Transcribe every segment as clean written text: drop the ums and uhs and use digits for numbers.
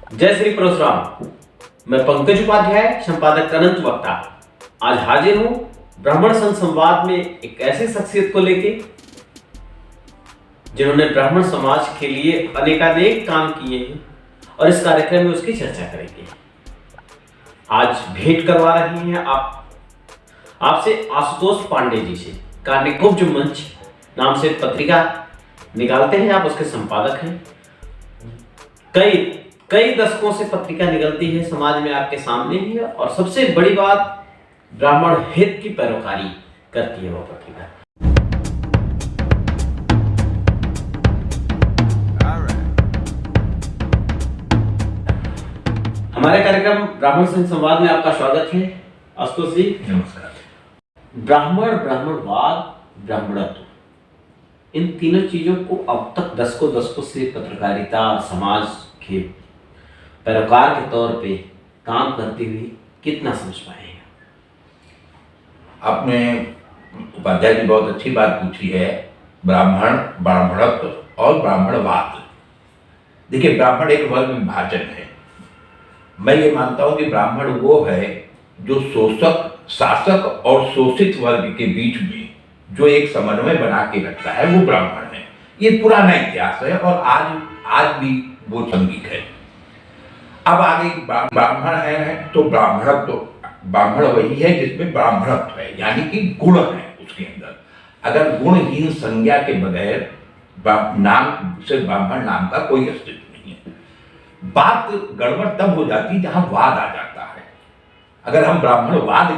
जय श्री परशुराम। मैं पंकज उपाध्याय, संपादक अनंत वक्ता, आज हाजिर हूं ब्राह्मण संघ संवाद में एक ऐसी शख्सियत को लेके जिन्होंने ब्राह्मण समाज के लिए अनेकानेक काम किए हैं और इस कार्यक्रम में उसकी चर्चा करेंगे। आज भेंट करवा रहे हैं आपसे आशुतोष पांडे जी से। कार्निकुब्ज मंच नाम से पत्रिका निकालते हैं, आप उसके संपादक हैं। कई दशकों से पत्रिका निकलती है, समाज में आपके सामने ही है, और सबसे बड़ी बात, ब्राह्मण हित की पैरोकारी करती है वो पत्रिका। हमारे कार्यक्रम ब्राह्मण संघ संवाद में आपका स्वागत है आशुतोष जी। नमस्कार। ब्राह्मण, ब्राह्मणवाद, ब्राह्मणत्व, इन तीनों चीजों को अब तक दशकों से पत्रकारिता समाज के पैरोकार के तौर पे काम करते हुए कितना समझ पाए हैं? आपने उपाध्याय जी बहुत अच्छी बात पूछी है। ब्राह्मण, ब्राह्मणत्व और ब्राह्मणवाद। देखिए, ब्राह्मण एक वर्ग विभाजन है। मैं ये मानता हूं कि ब्राह्मण वो है जो शोषक, शासक और शोषित वर्ग के बीच में जो एक समन्वय बना के रखता है, वो ब्राह्मण है। ये पुराना इतिहास है और आज भी वो संगीत है। अब आगे ब्राह्मण है तो ब्राह्मणत्व, ब्राह्मण वही है जिसमें ब्राह्मणत्व है, यानी कि गुण है उसके अंदर। अगर गुणहीन संज्ञा के बगैर नाम से ब्राह्मण नाम का कोई अस्तित्व नहीं है। बात गड़बड़ तब हो जाती जहां वाद आ जाता है। अगर हम ब्राह्मणवाद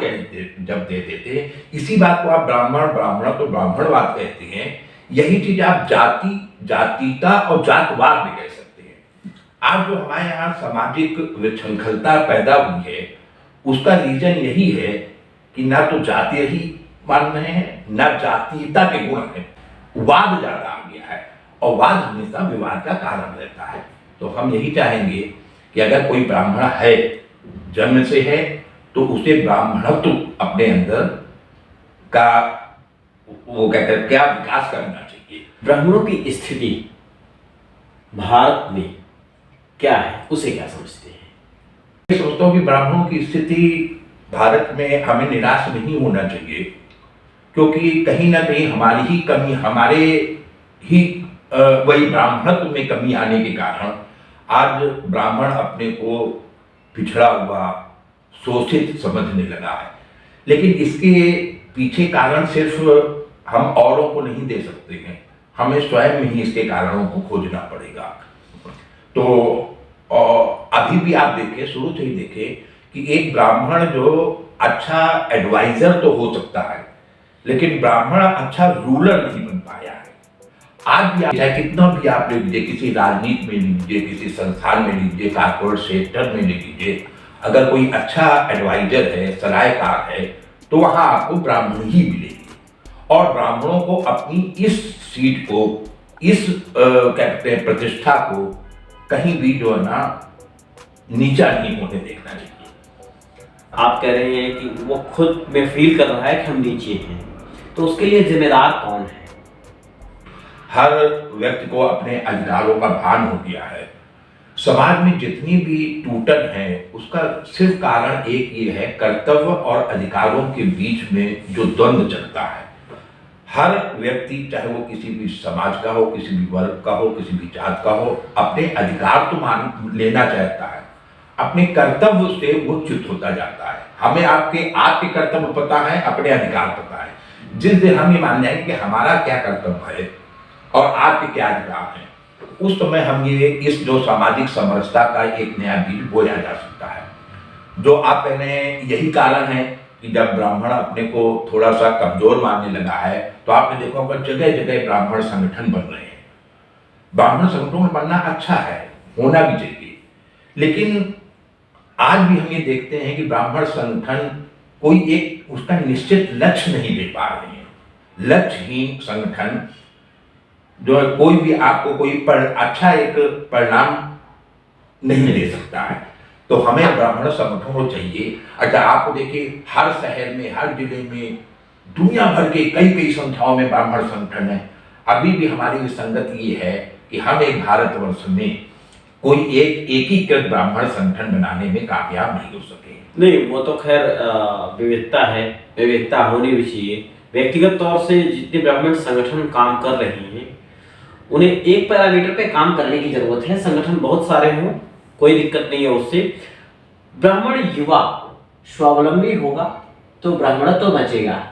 जब दे देते, इसी बात को आप ब्राह्मण, ब्राह्मणत्व, ब्राह्मणवाद कहते हैं, यही चीज आप जाति, जातीयता और जातवाद भी कह सकते हैं। आज जो हमारे यहाँ सामाजिक विशृंखलता पैदा हुई है, उसका रीजन यही है कि ना तो जाति ही मान रहे हैं, ना जातीयता के गुण है। वाद ज्यादा आ गया है और वाद हमेशा विवाद का कारण रहता है। तो हम यही चाहेंगे कि अगर कोई ब्राह्मण है, जन्म से है, तो उसे ब्राह्मणत्व अपने अंदर का वो कहते हैं क्या विकास करना चाहिए। ब्राह्मणों की स्थिति भारत में क्या है, उसे क्या समझते हैं? मैं सोचता हूँ कि ब्राह्मणों की स्थिति भारत में हमें निराश नहीं होना चाहिए, क्योंकि कहीं ना कहीं हमारी ही कमी, हमारे ही वही ब्राह्मणत्व में कमी आने के कारण आज ब्राह्मण अपने को पिछड़ा हुआ, शोषित समझने लगा है। लेकिन इसके पीछे कारण सिर्फ हम औरों को नहीं दे सकते हैं, हमें स्वयं में ही इसके कारणों को खोजना पड़ेगा। तो अभी भी आप देखें, शुरू से ही देखें कि एक ब्राह्मण जो अच्छा एडवाइजर तो हो सकता है, लेकिन ब्राह्मण अच्छा रूलर नहीं बन पाया है। आज भी चाहे कितना भी आप ले लीजिए, किसी राजनीति में लीजिए, किसी संस्थान में लीजिए, कॉर्पोरेट सेक्टर में ले लीजिए, अगर कोई अच्छा एडवाइजर है, सलाहकार है, तो वहां आपको ब्राह्मण ही मिलेगी। और ब्राह्मणों को अपनी इस सीट को, इस कहते हैं प्रतिष्ठा को कहीं भी जो है ना नीचा नहीं होने देखना चाहिए। आप कह रहे हैं कि वो खुद में फील कर रहा है कि हम नीचे हैं, तो उसके लिए जिम्मेदार कौन है? हर व्यक्ति को अपने अधिकारों का भान हो गया है। समाज में जितनी भी टूटन है, उसका सिर्फ कारण एक ये है, कर्तव्य और अधिकारों के बीच में जो द्वंद्व चलता है। हर व्यक्ति, चाहे वो किसी भी समाज का हो, किसी भी वर्ग का हो, किसी भी जात का हो, अपने अधिकार तो मान लेना चाहता है, अपने कर्तव्य से वो च्युत होता जाता है। हमें आपके कर्तव्य पता है, अपने अधिकार पता है। जिस दिन हम ये मान जाएंगे कि हमारा क्या कर्तव्य है और आपके क्या अधिकार है, उस समय हम ये इस जो सामाजिक समरसता का एक नया बीज बोया जा सकता है। जो आप कह रहे हैं, यही कारण है कि जब ब्राह्मण अपने को थोड़ा सा कमजोर मानने लगा है, तो आपने देखा होगा जगह जगह ब्राह्मण संगठन बन रहे हैं। ब्राह्मण संगठन बनना अच्छा है, होना भी चाहिए, लेकिन आज भी हम ये देखते हैं कि ब्राह्मण संगठन कोई एक उसका निश्चित लक्ष्य नहीं दे पा रहे हैं। लक्ष्यहीन संगठन जो है, कोई भी आपको कोई अच्छा एक परिणाम नहीं दे सकता है। तो हमें ब्राह्मण संगठन को चाहिए। अच्छा, आपको देखिए, हर शहर में, हर जिले में, दुनिया भर के कई संख्याओं में ब्राह्मण संगठन है। अभी भी हमारी संगति ये है कि हम एक भारतवर्ष में कोई एक एकीकृत ब्राह्मण संगठन बनाने में कामयाब नहीं हो सके। नहीं, वो तो खैर विविधता है, विविधता होनी भी चाहिए। व्यक्तिगत तौर से जितने ब्राह्मण संगठन काम कर रहे हैं, उन्हें एक पैरामीटर पे काम करने की जरूरत है। संगठन बहुत सारे हों, कोई दिक्कत नहीं है उससे। ब्राह्मण युवा स्वावलंबी होगा तो ब्राह्मणत्व तो बचेगा,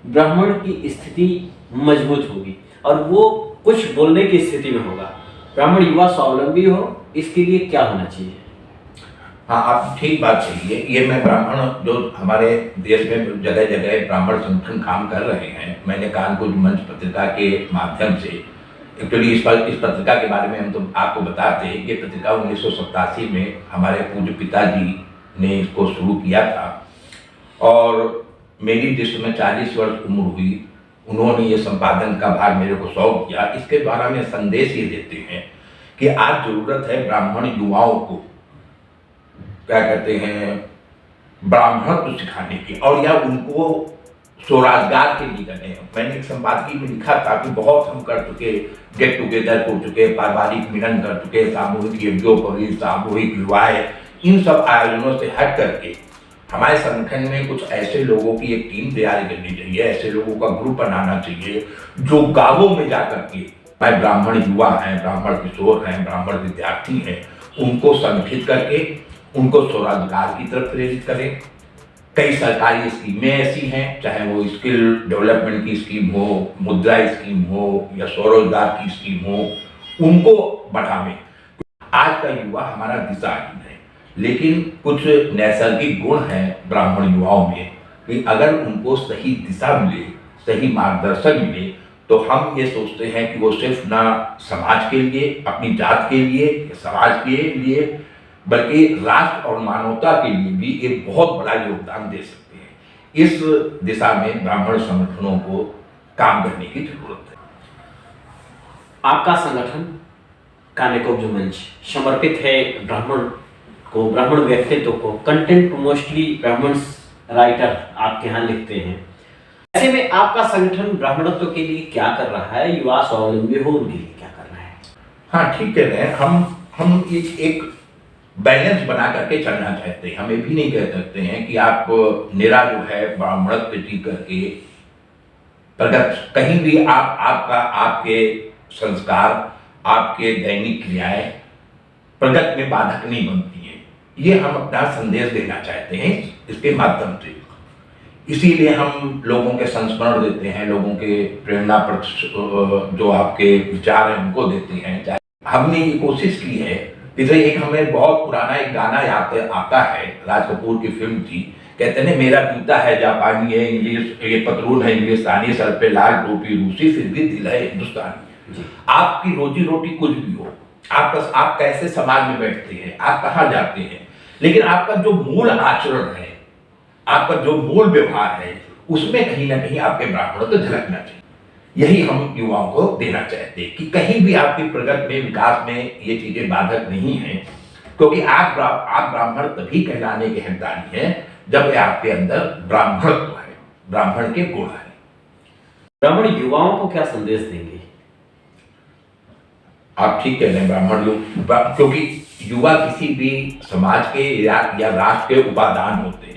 ब्राह्मण की स्थिति मजबूत होगी और वो कुछ बोलने की स्थिति में होगा। ब्राह्मण युवा स्वावलंबी हो, इसके लिए क्या होना चाहिए? हाँ, आप ठीक बात कही है। ये मैं ब्राह्मण जो हमारे देश में जगह जगह ब्राह्मण संगठन काम कर रहे हैं, मैंने कानपुर मंच पत्रिका के माध्यम से एक्चुअली इस पत्रिका के बारे में हम तो आपको बताते हैं। ये पत्रिका 1987 में हमारे पूज्य पिताजी ने इसको शुरू किया था और मेरी जिस समय 40 वर्ष उम्र हुई, उन्होंने ये संपादन का भाग मेरे को सौंप किया। इसके द्वारा में संदेश ये देते हैं कि आज जरूरत है ब्राह्मण युवाओं को क्या कहते हैं ब्राह्मणत्व सिखाने की, और या उनको स्वरोजगार के लिए करने। मैंने एक संपादकीय में लिखा था कि बहुत हम कर चुके, गेट टुगेदर कर चुके, पारिवारिक मिलन कर चुके, सामूहिक यज्ञोपवीत, सामूहिक विवाह, इन सब आयोजनों से हट करके हमारे संगठन में कुछ ऐसे लोगों की एक टीम तैयार करनी चाहिए, ऐसे लोगों का ग्रुप बनाना चाहिए जो गांवों में जाकर के चाहे ब्राह्मण युवा हैं, ब्राह्मण किशोर हैं, ब्राह्मण विद्यार्थी हैं, उनको संगठित करके उनको स्वरोजगार की तरफ प्रेरित करें। कई सरकारी स्कीमें ऐसी हैं, चाहे वो स्किल डेवलपमेंट की स्कीम हो, मुद्रा स्कीम हो या स्वरोजगार की स्कीम हो, उनको बढ़ावें। आज का युवा हमारा दिशाहीन है, लेकिन कुछ नैसर्गिक गुण हैं ब्राह्मण युवाओं में कि अगर उनको सही दिशा मिले, सही मार्गदर्शन मिले, तो हम ये सोचते हैं कि वो सिर्फ ना समाज के लिए, अपनी जात के लिए, समाज के लिए, बल्कि राष्ट्र और मानवता के लिए भी एक बहुत बड़ा योगदान दे सकते हैं। इस दिशा में ब्राह्मण संगठनों को काम करने की जरूरत है। आपका संगठन कानेकोब्जो मंच समर्पित है ब्राह्मण को, ब्राह्मण व्यक्तित्व को। कंटेंट मोस्टली ब्राह्मण राइटर आपके यहाँ लिखते हैं। ऐसे में आपका संगठन ब्राह्मणत्व के लिए क्या कर रहा है? युवा स्वावलंबी हो उनके लिए क्या कर रहा है? हाँ, ठीक कह रहे हैं। हम एक बैलेंस बना करके चलना चाहते हैं। हम ये भी नहीं कह सकते हैं कि आप निरा जो है ब्राह्मणत्व जी करके प्रगत, कहीं भी आपके संस्कार, आपके दैनिक क्रियाएं प्रगति में बाधक नहीं बनती हैं। ये हम अपना संदेश देना चाहते हैं इसके माध्यम से। इसीलिए हम लोगों के संस्मरण देते हैं, लोगों के प्रेरणा पर जो आपके विचार हैं उनको देते हैं। हमने ये कोशिश की है, जैसे एक हमें बहुत पुराना एक गाना याद आता है, राज कपूर की फिल्म थी, कहते हैं मेरा जूता है जापानी है, इंग्लिश ये पतलून है इंग्लिस्तानी, सर पे लाल टोपी रूसी, फिर भी दिल है हिंदुस्तानी। आपकी रोजी रोटी कुछ भी हो, आप कैसे समाज में बैठते हैं, आप कहाँ जाते हैं, लेकिन आपका जो मूल आचरण है, आपका जो मूल व्यवहार है, उसमें कहीं ना कहीं आपके ब्राह्मण तो झलकना चाहिए। यही हम युवाओं को देना चाहते हैं कि कहीं भी आपकी प्रगति में, विकास में ये चीजें बाधक नहीं है, क्योंकि आप ब्राह्मण तभी कहलाने के हकदारी हैं जब आपके अंदर ब्राह्मणत्व है, ब्राह्मण के गुण है। ब्राह्मण युवाओं को क्या संदेश देंगे? आप ठीक कह रहे हैं, ब्राह्मण लोग, क्योंकि युवा किसी भी समाज के या राष्ट्र के उपादान होते हैं।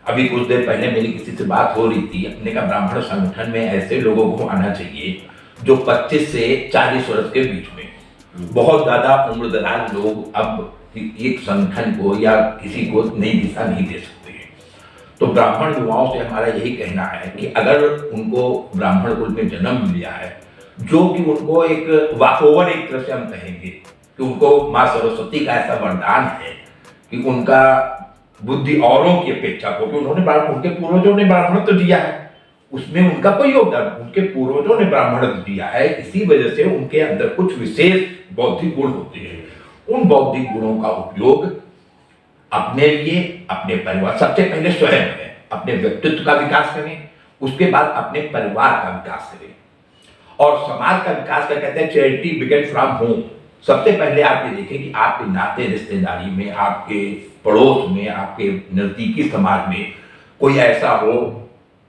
अभी कुछ देर पहले मेरी किसी से बात हो रही थी, अपने का ब्राह्मण संगठन में ऐसे लोगों को आना चाहिए जो 25 से 40 वर्ष के बीच में, बहुत ज्यादा उम्रदराज लोग अब एक संगठन को या किसी को नई दिशा नहीं दे सकते हैं। तो ब्राह्मण युवाओं से हमारा यही कहना है कि अगर उनको ब्राह्मण कुल में जन्म मिला है, जो कि उनको एक वाकोवर एक तरह से हम कहेंगे कि उनको माँ सरस्वती का ऐसा वरदान है कि उनका बुद्धि औरों की अपेक्षा, क्योंकि उनके पूर्वजों ने ब्राह्मण तो दिया है, उसमें उनका कोई योगदान, उनके पूर्वजों ने ब्राह्मण दिया है, इसी वजह से उनके अंदर कुछ विशेष बौद्धिक गुण होते हैं। उन बौद्धिक गुणों का उपयोग अपने लिए, अपने परिवार, सबसे पहले स्वयं है, अपने व्यक्तित्व का विकास करें, उसके बाद अपने परिवार का विकास करें, और समाज का विकास का कहते हैं चैरिटी बिगिन फ्रॉम होम। सबसे पहले आप ये देखें कि आपके नाते रिश्तेदारी में, आपके पड़ोस में, आपके नजदीकी समाज में कोई ऐसा हो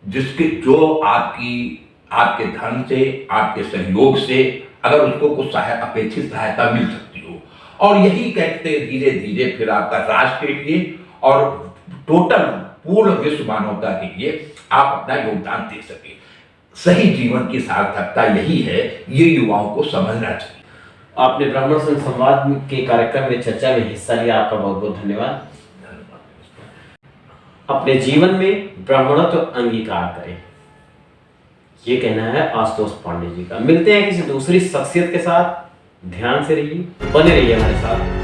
जो आपके धन से, आपके सहयोग से अगर उसको कुछ अपेक्षित सहायता मिल सकती हो, और यही कहते धीरे धीरे फिर आपका राष्ट्र के लिए और टोटल पूर्ण विश्व मानवता के लिए आप अपना योगदान दे सके। सही जीवन की सार्थकता यही है, ये युवाओं को समझना चाहिए। आपने ब्राह्मण संघ संवाद के कार्यक्रम में चर्चा में हिस्सा लिया, आपका बहुत बहुत धन्यवाद। अपने जीवन में ब्राह्मणत्व अंगीकार करें, ये कहना है आशुतोष पांडे जी का। मिलते हैं किसी दूसरी शख्सियत के साथ, ध्यान से रहिए, बने रहिए हमारे साथ।